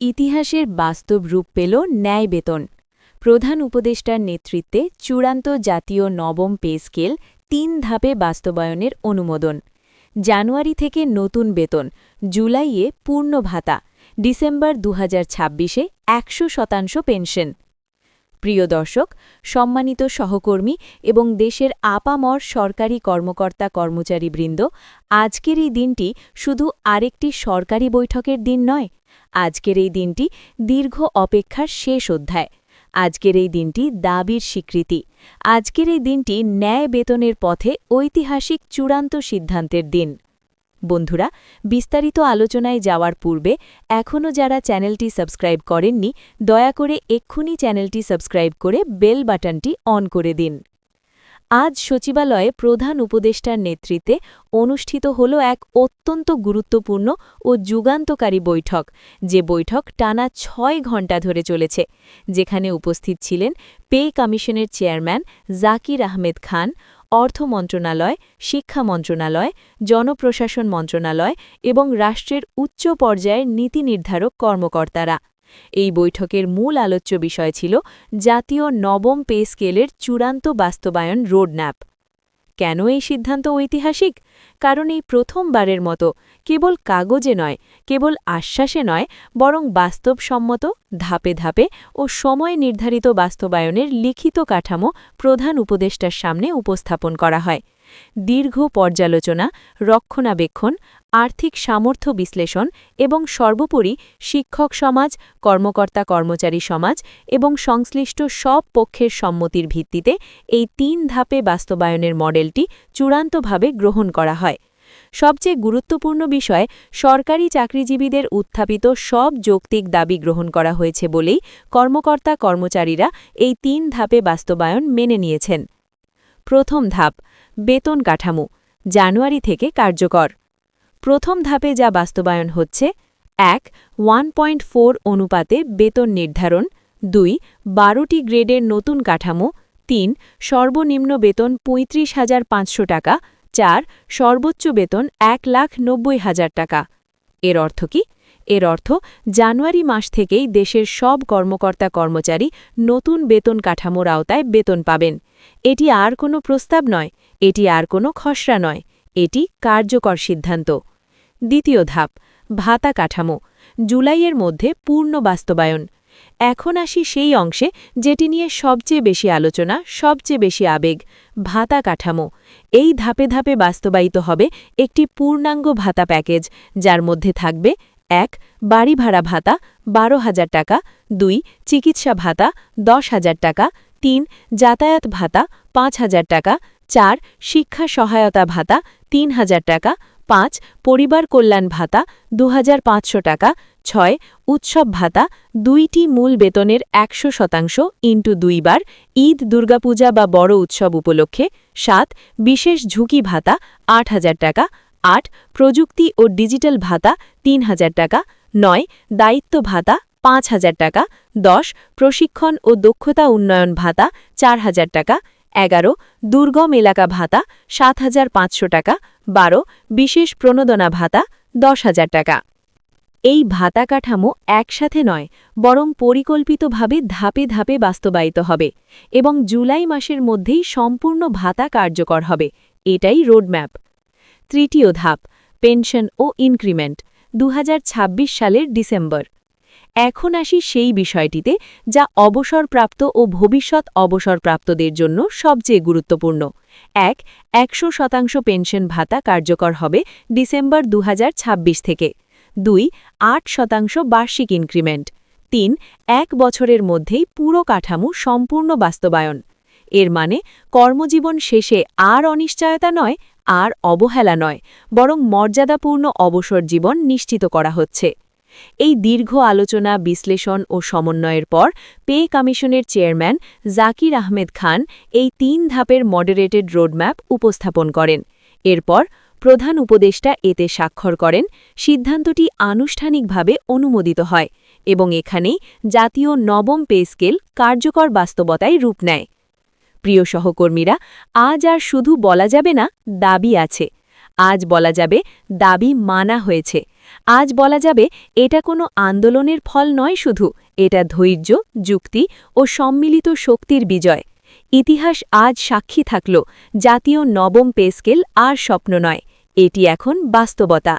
ইতিহাসের বাস্তব রূপ পেল ন্যায় বেতন। প্রধান উপদেষ্টার নেতৃত্বে চূড়ান্ত জাতীয় নবম পে স্কেল ৩ ধাপে বাস্তবায়নের অনুমোদন। জানুয়ারি থেকে নতুন বেতন, জুলাইয়ে পূর্ণ ভাতা, ডিসেম্বর ২০২৬-এ ১০০% পেনশন। প্রিয় দর্শক, সম্মানিত সহকর্মী এবং দেশের আপামর সরকারি কর্মকর্তা কর্মচারীবৃন্দ, আজকের এই দিনটি শুধু আরেকটি সরকারি বৈঠকের দিন নয়। আজকের এই দিনটি দীর্ঘ অপেক্ষার শেষ অধ্যায়। আজকের এই দিনটি দাবির স্বীকৃতি। আজকের এই দিনটি ন্যায় বেতনের পথে ঐতিহাসিক চূড়ান্ত সিদ্ধান্তের দিন। বন্ধুরা, বিস্তারিত আলোচনায় যাওয়ার পূর্বে এখনও যারা চ্যানেলটি সাবস্ক্রাইব করেননি, দয়া করে এক্ষুনি চ্যানেলটি সাবস্ক্রাইব করে বেল বাটনটি অন করে দিন। আজ সচিবালয়ে প্রধান উপদেষ্টার নেতৃত্বে অনুষ্ঠিত হল এক অত্যন্ত গুরুত্বপূর্ণ ও যুগান্তকারী বৈঠক, যে বৈঠক টানা ৬ ঘণ্টা ধরে চলেছে, যেখানে উপস্থিত ছিলেন পে কমিশনের চেয়ারম্যান জাকির আহমেদ খান, অর্থ মন্ত্রণালয়, শিক্ষা মন্ত্রণালয়, জনপ্রশাসন মন্ত্রণালয় এবং রাষ্ট্রের উচ্চ পর্যায়ের নীতি নির্ধারক কর্মকর্তারা। এই বৈঠকের মূল আলোচ্য বিষয় ছিল জাতীয় নবম পে স্কেলের চূড়ান্ত বাস্তবায়ন রোডম্যাপ। কেন এই সিদ্ধান্ত ঐতিহাসিক? কারণ এই প্রথমবারের মতো কেবল কাগজে নয়, কেবল আশ্বাসে নয়, বরং বাস্তবসম্মত, ধাপে ধাপে ও সময় নির্ধারিত বাস্তবায়নের লিখিত কাঠামো প্রধান উপদেষ্টার সামনে উপস্থাপন করা হয়। দীর্ঘ পর্যালোচনা, রক্ষণাবেক্ষণ, আর্থিক সামর্থ্য বিশ্লেষণ এবং সর্বোপরি শিক্ষক সমাজ, কর্মকর্তা কর্মচারী সমাজ এবং সংশ্লিষ্ট সব পক্ষের সম্মতির ভিত্তিতে এই ৩ ধাপে বাস্তবায়নের মডেলটি চূড়ান্তভাবে গ্রহণ করা হয়। সবচেয়ে গুরুত্বপূর্ণ বিষয়, সরকারি চাকরিজীবীদের উত্থাপিত সব যৌক্তিক দাবি গ্রহণ করা হয়েছে বলেই কর্মকর্তা কর্মচারীরা এই ৩ ধাপে বাস্তবায়ন মেনে নিয়েছেন। প্রথম ধাপ, বেতন কাঠামো, জানুয়ারি থেকে কার্যকর। প্রথম ধাপে যা বাস্তবায়ন হচ্ছে: ১. 1.4 অনুপাতে বেতন নির্ধারণ, ২. ১২টি গ্রেডের নতুন কাঠামো, ৩. সর্বনিম্ন বেতন ৩৫,৫০০ টাকা, ৪. সর্বোচ্চ বেতন ১,৯০,০০০ টাকা। এর অর্থ কি? এর অর্থ জানুয়ারি মাস থেকেই দেশের সব কর্মকর্তা কর্মচারী নতুন বেতন কাঠামোর আওতায় বেতন পাবেন। এটি আর কোনো প্রস্তাব নয়, এটি আর কোনো খসড়া নয়, এটি কার্যকর সিদ্ধান্ত। দ্বিতীয় ধাপ, ভাতা কাঠামো, জুলাইয়ের মধ্যে পূর্ণ বাস্তবায়ন। এখন আসি সেই অংশে যেটি নিয়ে সবচেয়ে বেশি আলোচনা, সবচেয়ে বেশি আবেগ: ভাতা কাঠামো। এই ধাপে ধাপে বাস্তবায়িত হবে একটি পূর্ণাঙ্গ ভাতা প্যাকেজ, যার মধ্যে থাকবে: ১. বাড়ি ভাড়া ভাতা ১২,০০০ টাকা, ২. চিকিৎসা ভাতা ১০,০০০ টাকা, ৩. যাতায়াত ভাতা ৫,০০০ টাকা, ৪. শিক্ষা সহায়তা ভাতা ৩,০০০ টাকা, ৫. পরিবার কল্যাণ ভাতা ২,৫০০ টাকা, ৬. উৎসব ভাতা ২টি মূল বেতনের ১০০% ইন্টু ২ বার, ঈদ, দুর্গাপূজা বা বড় উৎসব উপলক্ষে, ৭. বিশেষ ঝুঁকি ভাতা ৮,০০০ টাকা, ৮. প্রযুক্তি ও ডিজিটাল ভাতা ৩,০০০ টাকা, ৯. দায়িত্ব ভাতা ৫,০০০ টাকা, ১০. প্রশিক্ষণ ও দক্ষতা উন্নয়ন ভাতা ৪,০০০ টাকা, ১১. দুর্গম এলাকা ভাতা ৭,৫০০ টাকা, ১২. বিশেষ প্রণোদনা ভাতা ১০,০০০ টাকা। এই ভাতা কাঠামো একসাথে নয়, বরং পরিকল্পিতভাবে ধাপে ধাপে বাস্তবায়িত হবে এবং জুলাই মাসের মধ্যেই সম্পূর্ণ ভাতা কার্যকর হবে। এটাই রোডম্যাপ। তৃতীয় ধাপ, পেনশন ও ইনক্রিমেন্ট, ২০২৬ সালের ডিসেম্বর। এখন আসি সেই বিষয়টিতে যা অবসরপ্রাপ্ত ও ভবিষ্যৎ অবসরপ্রাপ্তদের জন্য সবচেয়ে গুরুত্বপূর্ণ। ১. ১০০% পেনশন ভাতা কার্যকর হবে ডিসেম্বর ২০২৬ থেকে। ২. ৮% বার্ষিক ইনক্রিমেন্ট। ৩. ১ বছরের মধ্যেই পুরো কাঠামো সম্পূর্ণ বাস্তবায়ন। এর মানে কর্মজীবন শেষে আর অনিশ্চয়তা নয়, আর অবহেলা নয়, বরং মর্যাদাপূর্ণ অবসর জীবন নিশ্চিত করা হচ্ছে। এই দীর্ঘ আলোচনা, বিশ্লেষণ ও সমন্বয়ের পর পে কমিশনের চেয়ারম্যান জাকির আহমেদ খান এই ৩ ধাপের মডারেটেড রোডম্যাপ উপস্থাপন করেন। এরপর প্রধান উপদেষ্টা এতে স্বাক্ষর করেন, সিদ্ধান্তটি আনুষ্ঠানিকভাবে অনুমোদিত হয় এবং এখানেই জাতীয় নবম পে স্কেল কার্যকর বাস্তবতায় রূপ নেয়। প্রিয় সহকর্মীরা, আজ আর শুধু বলা যাবে না দাবি আছে, আজ বলা যাবে দাবি মানা হয়েছে, আজ বলা যাবে এটা কোনো আন্দোলনের ফল নয় শুধু, এটা ধৈর্য, যুক্তি ও সম্মিলিত শক্তির বিজয়। ইতিহাস আজ সাক্ষী থাকল, জাতীয় নবম পে স্কেল আর স্বপ্ন নয়, এটি এখন বাস্তবতা।